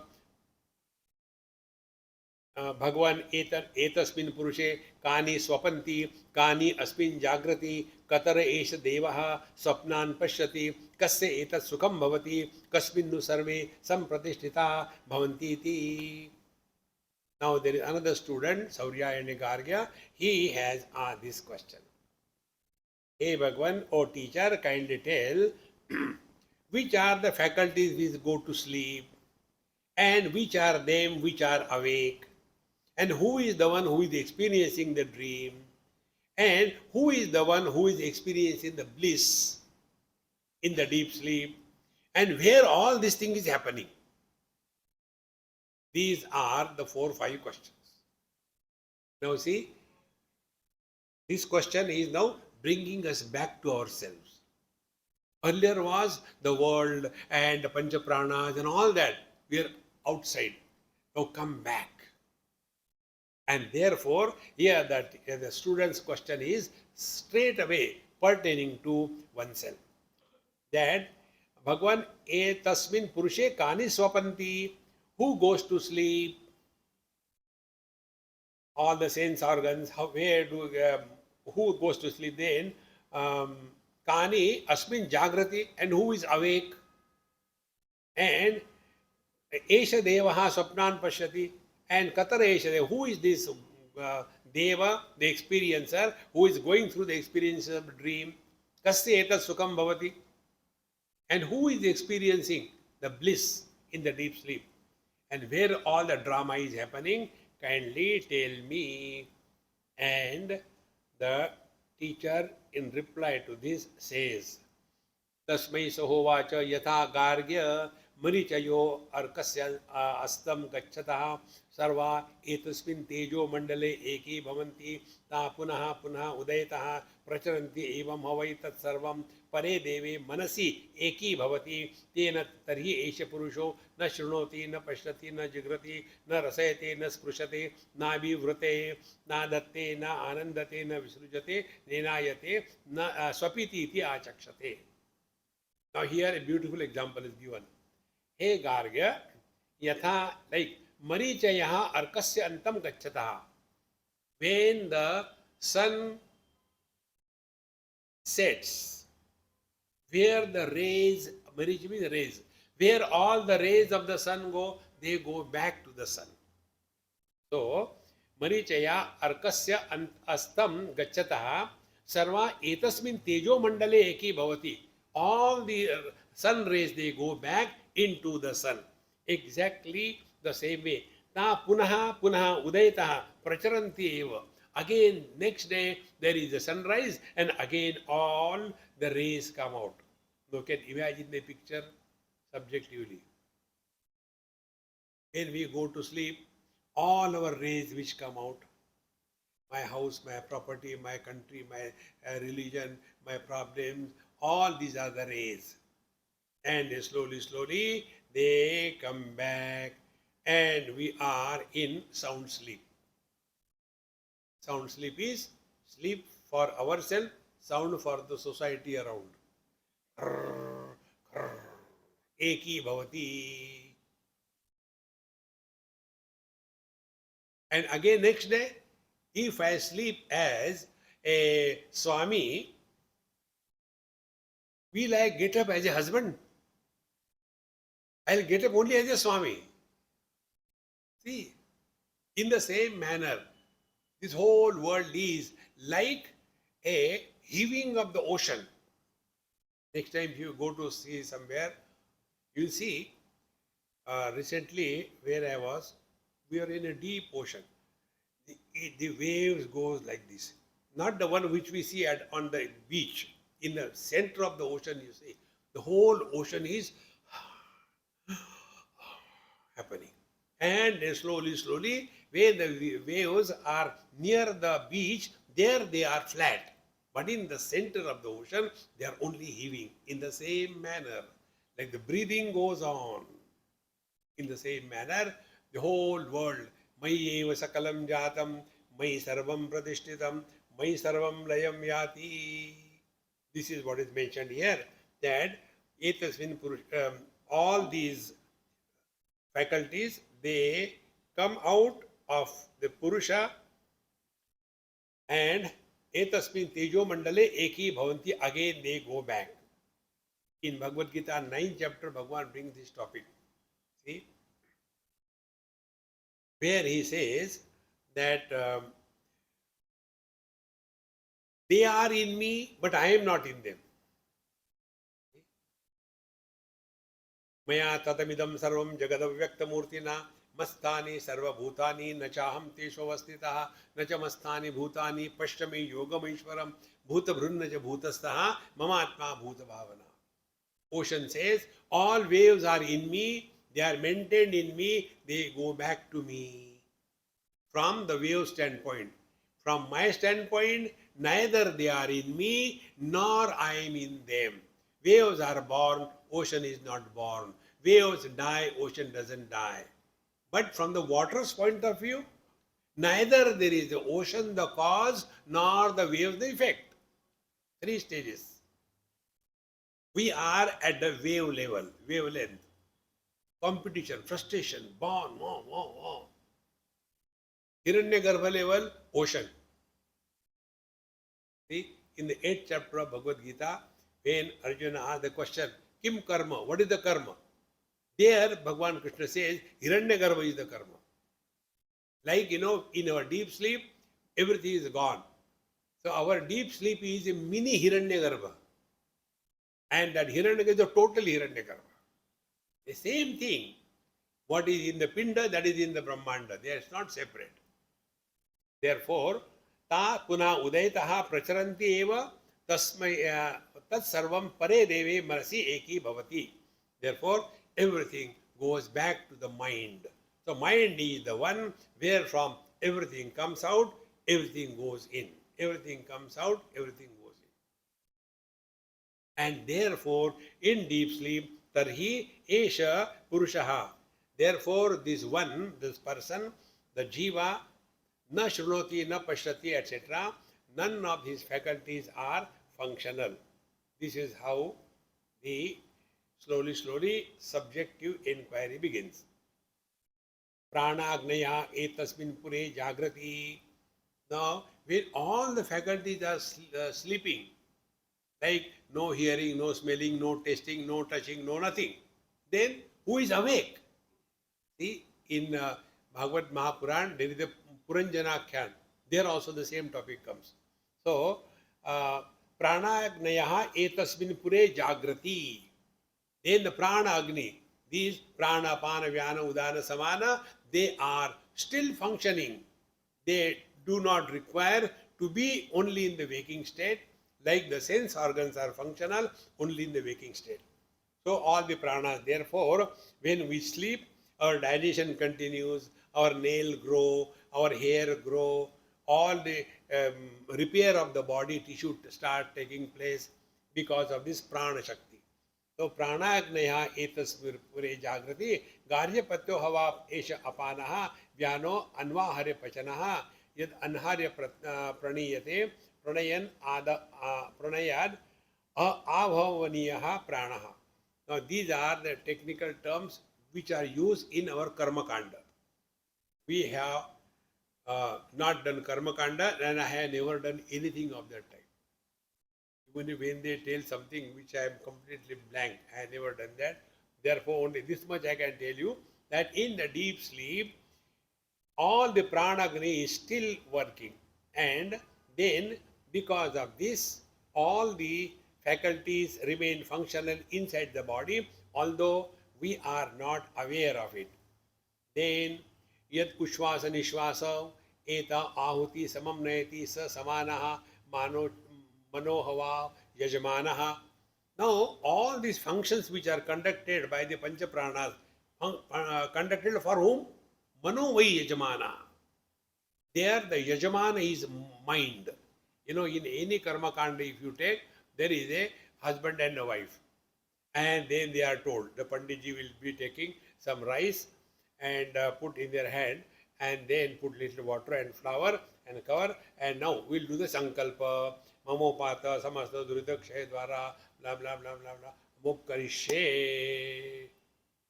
भगवान एतस्मिन् पुरुषे कानि स्वपन्ति कानि अस्मिन् जागृति Qatar एष देवः स्वप्नान् पश्यति कस्य एतत् सुखं भवति कस्मिन्नु सर्वे संप्रतिष्ठिता भवन्ति इति. Now there is another student, Sauryayani Gargya. He has asked this question. Hey Bhagwan, O teacher, kindly tell which are the faculties which go to sleep and which are them which are awake, and who is the one who is experiencing the dream, and who is the one who is experiencing the bliss in the deep sleep, and where all this thing is happening. These are the 4-5 questions. Now see, this question is now bringing us back to ourselves. Earlier was the world and the Panchapranas and all that. We are outside. Now come back. And therefore, here the student's question is straight away pertaining to oneself. That Bhagwan etasmin purushe kani swapanti, who goes to sleep, all the sense organs, who goes to sleep then, kani asmin jagrati, and who is awake, and esha devaha swapnan pashyati, and katara esha deva, who is this deva, the experiencer, who is going through the experience of the dream, kasya etat sukham bhavati, and who is experiencing the bliss in the deep sleep, and where all the drama is happening, kindly tell me. And the teacher in reply to this says, Tasmai sahovacha yatha gargya marichayo arkasya astam gacchataha sarva etasmin tejo mandale eki bhavanti ta punaha punaha udayataha pracharanti evam havai tat sarvam pare deve manasi eki bhavati tena tarhi esha purusho na shrunoti na pashyati na jigrati na rasayate na sprushate na vivrate na datte na anandate na visrujate nenayate na swapiti iti achakshate. Now here a beautiful example is given. Hey Gargya, yatha, like marichayaha arkasya antam gacchataha. When the sun sets, where the rays, maricha means rays, where all the rays of the sun go, they go back to the sun. So, marichaya arkasya astam gacchataha sarva etasmin tejo mandale eki bhavati. All the sun rays, they go back into the sun. Exactly the same way. Na punaha punaha udayataha pracharanti eva. Again, next day, there is a sunrise, and again all the rays come out. You can imagine the picture subjectively. When we go to sleep, all our rays which come out, my house, my property, my country, my religion, my problems, all these are the rays. And slowly, slowly, they come back, and we are in sound sleep. Sound sleep is sleep for ourselves, sound for the society around. eki bhavati. And again next day, if I sleep as a Swami, will I get up as a husband? I'll get up only as a Swami. See, in the same manner, this whole world is like a heaving of the ocean. Next time if you go to see somewhere, you'll see recently where I was, we are in a deep ocean. The waves goes like this. Not the one which we see on the beach. In the center of the ocean, you see, the whole ocean is happening. And slowly, slowly, where the waves are near the beach, there they are flat. But in the center of the ocean, they are only heaving in the same manner. Like the breathing goes on. In the same manner, the whole world, Mayi eva sakalam jatam, Mayi sarvam pratishtitam, Mayi sarvam layam yati. This is what is mentioned here, that etasmin all these faculties, they come out of the Purusha, and etasmin tejo mandale eki bhavanti, again they go back. In Bhagavad Gita 9th chapter, Bhagavan brings this topic. See, where he says that they are in me, but I am not in them. Maya tatamidam sarvam jagadavyaktamurtina mastani sarvabhutani nachaham teshvavastitaha nachamastani bhutani pashyami yogamishwaram bhutabhrunnaja bhutastaha mamatma bhutabhavana. Ocean says, all waves are in me, they are maintained in me, they go back to me. From the wave standpoint. From my standpoint, neither they are in me, nor I am in them. Waves are born, ocean is not born. Waves die, ocean doesn't die. But from the water's point of view, neither there is the ocean the cause, nor the waves the effect. 3 stages. We are at the wave level, wavelength. Competition, frustration, born, Hiranyagarbha level, ocean. See, in the 8th chapter of Bhagavad Gita, when Arjuna asked the question, Kim karma? What is the karma? There, Bhagavan Krishna says, Hiranyagarbha is the karma. Like, in our deep sleep, everything is gone. So our deep sleep is a mini Hiranyagarbha. And that Hiranyagarbha is the total Hiranyagarbha. The same thing. What is in the Pinda, that is in the Brahmanda. They are not separate. Therefore, ta puna udayataha pracharanti eva tasmai tat sarvam pare deve marasi eki bhavati. Therefore, everything goes back to the mind. So, mind is the one where from everything comes out, everything goes in. Everything comes out, everything goes in. And therefore, in deep sleep, tarhi esha purushaha. Therefore, this one, this person, the jiva, na shrunoti, na pashyati, etc., none of his faculties are functional. This is how the slowly subjective inquiry begins. Pranagnaya etasmin pure jagrati. Now, when all the faculties are sleeping, like no hearing, no smelling, no tasting, no touching, no nothing, then who is awake? See, in Bhagavad Mahapuran, there is a Puranjanakyan. There also the same topic comes. So, Pranagnaya etasmin pure jagrati. Then the Prana Agni, these Prana, Pana, Vyana, Udana, Samana, they are still functioning. They do not require to be only in the waking state, like the sense organs are functional only in the waking state. So all the pranas, therefore, when we sleep, our digestion continues, our nail grow, our hair grow, all the repair of the body tissue start taking place because of this prana shakti. So pranagnaya etasmir pure jagrati garyapatyo hava esha apanaha vyano anvahare pachanaha yad anharya praniyate pranayan pranayad abhavaniyaha pranaha. Now these are the technical terms which are used in our karma kanda. We have not done karma kanda, and I have never done anything of that type. Even when they tell something which I am completely blank, I have never done that. Therefore, only this much I can tell you, that in the deep sleep, all the pranagni is still working, and then because of this, all the faculties remain functional inside the body, although we are not aware of it. Then yad ushvasa nishvasa eta ahuti samam nayati sa samanaha mano manohava yajamanaha. Now all these functions which are conducted by the pancha pranas, conducted for whom? Mano vai yajamana. There the yajamana is mind. In any karma kanda, if you take, there is a husband and a wife. And then they are told, the Panditji will be taking some rice and put in their hand, and then put little water and flour and cover, and now we'll do the sankalpa, mamopata, samasta duritakshay dvara, blah blah blah blah blah, mokkarishe.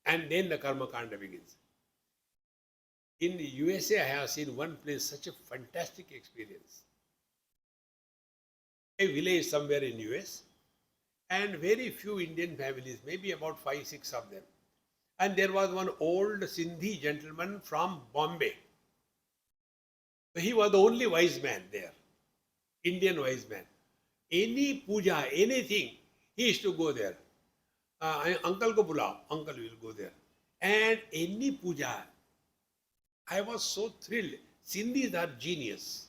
And then the karma kanda begins. In the USA, I have seen one place, such a fantastic experience. A village somewhere in US, and very few Indian families, maybe about 5, 6 of them. And there was one old Sindhi gentleman from Bombay. So he was the only wise man there, Indian wise man. Any puja, anything, he used to go there. Uncle ko bulao, uncle will go there. And any puja, I was so thrilled. Sindhis are genius.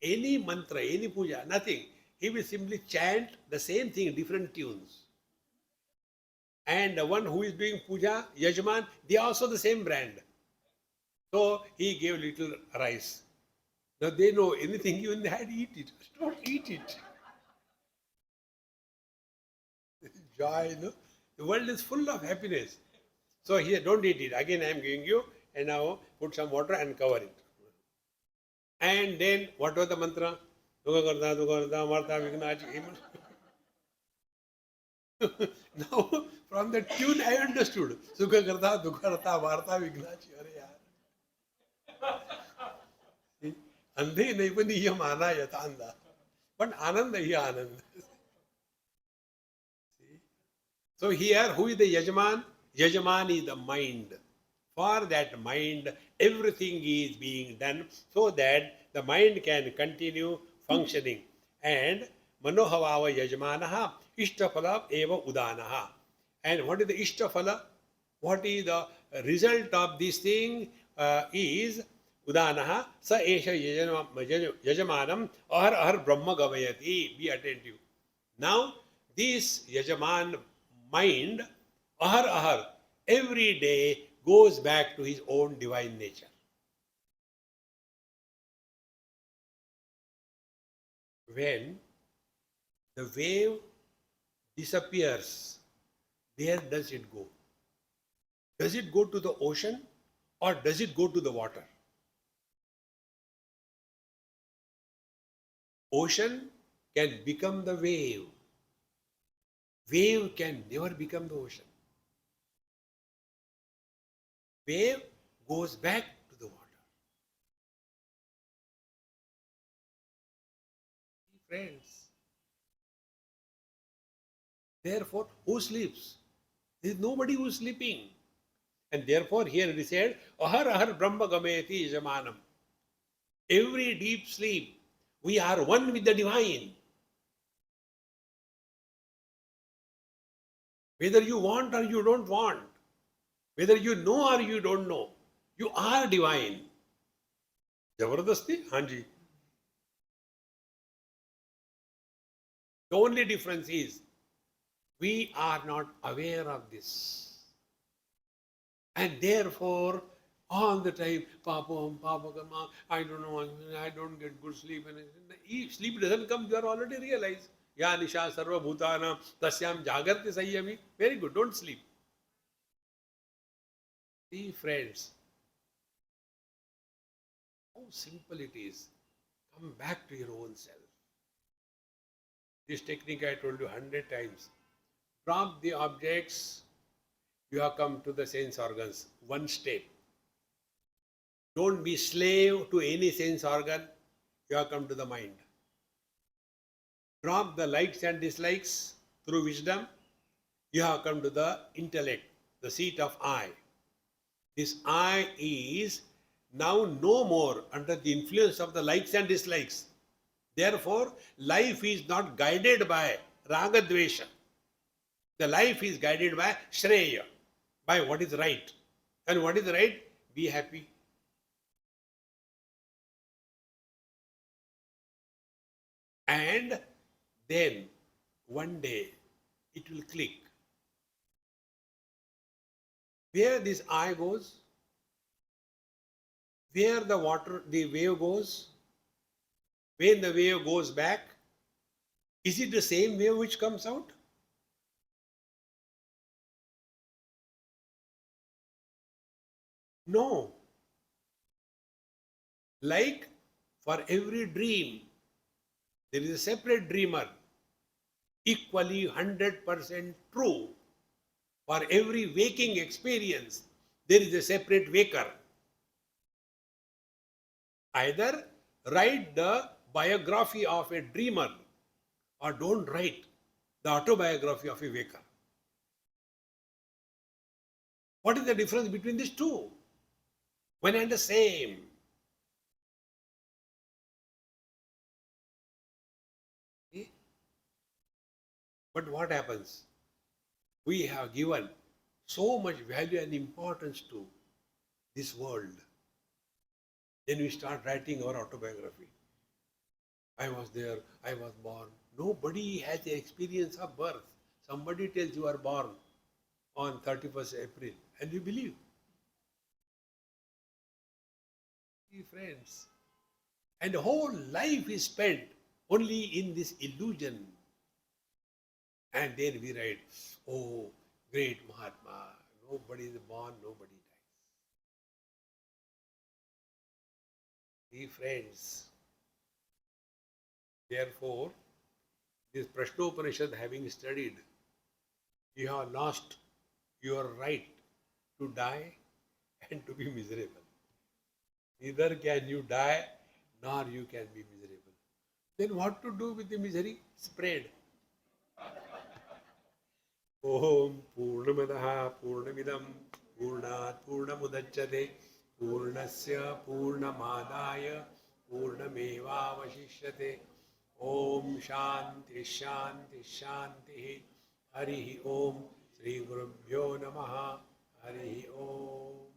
Any mantra, any puja, nothing. He will simply chant the same thing, different tunes. And the one who is doing puja, Yajman, they are also the same brand. So he gave little rice. Now they know anything even they had, eat it. Don't eat it. Joy, no? The world is full of happiness. So here, don't eat it. Again, I am giving you, and now put some water and cover it. And then, what was the mantra? Now, from the tune, I understood. Sukha karta, dukha karta, varta, vignachi. Andhe naipaniyam anayata anda. But ananda hi ananda. So here, who is the Yajman? Yajman is the mind. For that mind, everything is being done so that the mind can continue functioning. And manohavava yajmanaha ishtaphala eva udanaha. And what is the ishtaphala? What is the result of this thing? Is udanaha sa esha yajamanam ahar ahar brahma gavayati. Be attentive. Now, this yajaman mind, ahar ahar, every day goes back to his own divine nature. When the wave disappears, where does it go? Does it go to the ocean or does it go to the water? Ocean can become the wave. Wave can never become the ocean. Wave goes back to the water. Friends, therefore, who sleeps? There is nobody who is sleeping. And therefore, here it is said, ahar ahar brahma gameti yajamanam. Every deep sleep, we are one with the divine. Whether you want or you don't want, whether you know or you don't know, you are divine. Jabardasti? Hanji. The only difference is, we are not aware of this. And therefore, all the time, Papa, Karma, I don't know, I don't get good sleep. And sleep doesn't come, you are already realized. Ya Nisha Sarva Bhutana Tasyam Jagarti Sayyami. Very good, don't sleep. See, friends, how simple it is. Come back to your own self. This technique I told you 100 times. Drop the objects, you have come to the sense organs. One step. Don't be slave to any sense organ, you have come to the mind. Drop the likes and dislikes through wisdom, you have come to the intellect, the seat of I. This I is now no more under the influence of the likes and dislikes. Therefore, life is not guided by ragadvesha. The life is guided by shreya, by what is right. And what is right? Be happy. And then one day it will click. Where this I goes, where the wave goes, when the wave goes back, is it the same wave which comes out? No. Like for every dream, there is a separate dreamer, equally 100% true. For every waking experience, there is a separate waker. Either write the biography of a dreamer or don't write the autobiography of a waker. What is the difference between these two? One and the same. But what happens? We have given so much value and importance to this world. Then we start writing our autobiography. I was there, I was born. Nobody has the experience of birth. Somebody tells you are born on 31st April and you believe. Friends. And the whole life is spent only in this illusion. And then we write, oh, great Mahatma, nobody is born, nobody dies. Friends, therefore, this Prashnopanishad having studied, you have lost your right to die and to be miserable. Neither can you die, nor you can be miserable. Then what to do with the misery? Spread. Om Purnamadaha Purnamidam Purnat Purnamudachyate Purnasya Purnamadaya Purnamevavashishyate. Om Shanti Shanti Shanti. Harihi Om. Sri Gurubhyo Namaha. Harihi Om.